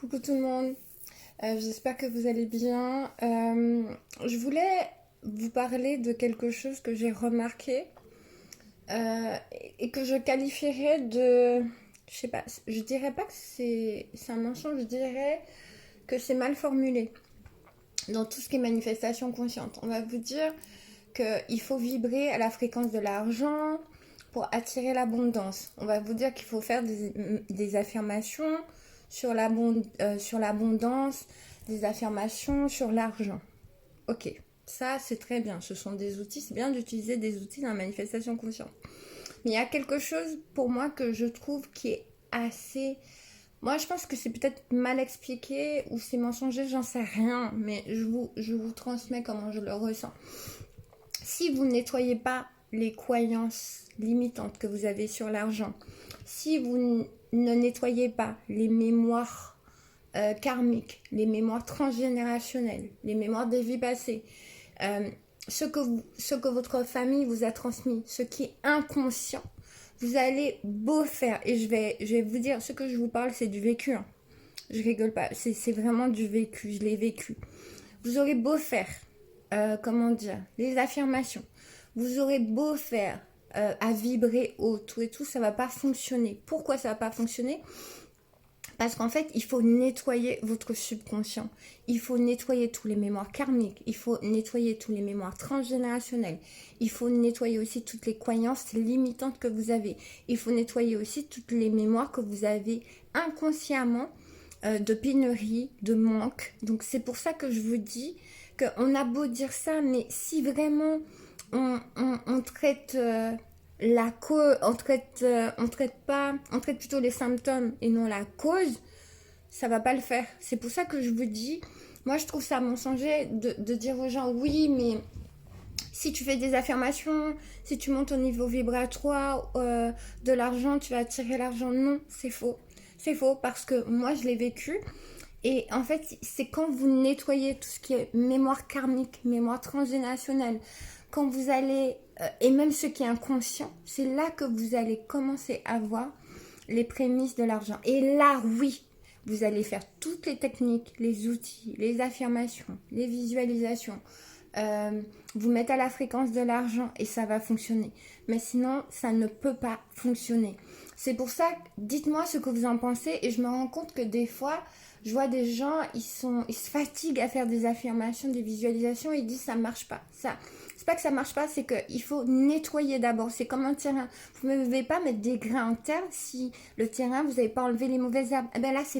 Coucou tout le monde, j'espère que vous allez bien. Je voulais vous parler de quelque chose que j'ai remarqué et que je qualifierais de... Je sais pas, je dirais pas que c'est un mensonge, je dirais que c'est mal formulé dans tout ce qui est manifestation consciente. On va vous dire qu'il faut vibrer à la fréquence de l'argent pour attirer l'abondance. On va vous dire qu'il faut faire des affirmations sur l'abondance, des affirmations sur l'argent. Ok, ça c'est très bien. Ce sont des outils, c'est bien d'utiliser des outils dans la manifestation consciente. Mais il y a quelque chose pour moi que je trouve qui est assez... Moi, je pense que c'est peut-être mal expliqué ou c'est mensonger, j'en sais rien, mais je vous transmets comment je le ressens. Si vous ne nettoyez pas les croyances limitantes que vous avez sur l'argent, si vous ne nettoyez pas les mémoires karmiques, les mémoires transgénérationnelles, les mémoires des vies passées, ce que votre famille vous a transmis, ce qui est inconscient, vous allez beau faire, et je vais vous dire, ce que je vous parle, c'est du vécu. Hein. Je rigole pas, c'est vraiment du vécu, je l'ai vécu. Vous aurez beau faire, comment dire, les affirmations, vous aurez beau faire à vibrer haut, tout et tout, ça va pas fonctionner. Pourquoi ça va pas fonctionner ? Parce qu'en fait, il faut nettoyer votre subconscient. Il faut nettoyer tous les mémoires karmiques. Il faut nettoyer tous les mémoires transgénérationnelles. Il faut nettoyer aussi toutes les croyances limitantes que vous avez. Il faut nettoyer aussi toutes les mémoires que vous avez inconsciemment de pénurie, de manque. Donc c'est pour ça que je vous dis qu'on a beau dire ça, mais si vraiment on traite... la cause, on traite plutôt les symptômes et non la cause, ça va pas le faire. C'est pour ça que je vous dis, moi je trouve ça mensonger de dire aux gens oui, mais si tu fais des affirmations, si tu montes au niveau vibratoire de l'argent, tu vas attirer l'argent. Non, c'est faux. C'est faux parce que moi je l'ai vécu. Et en fait, c'est quand vous nettoyez tout ce qui est mémoire karmique, mémoire transgénérationnelle, quand vous allez, et même ce qui est inconscient, c'est là que vous allez commencer à voir les prémices de l'argent. Et là, oui, vous allez faire toutes les techniques, les outils, les affirmations, les visualisations, vous mettre à la fréquence de l'argent et ça va fonctionner. Mais sinon, ça ne peut pas fonctionner. C'est pour ça, dites-moi ce que vous en pensez et je me rends compte que des fois, je vois des gens, ils se fatiguent à faire des affirmations, des visualisations et ils disent ça ne marche pas. C'est pas que ça marche pas, c'est qu'il faut nettoyer d'abord. C'est comme un terrain. Vous ne devez pas mettre des grains en terre si le terrain, vous n'avez pas enlevé les mauvaises herbes. Eh bien là, c'est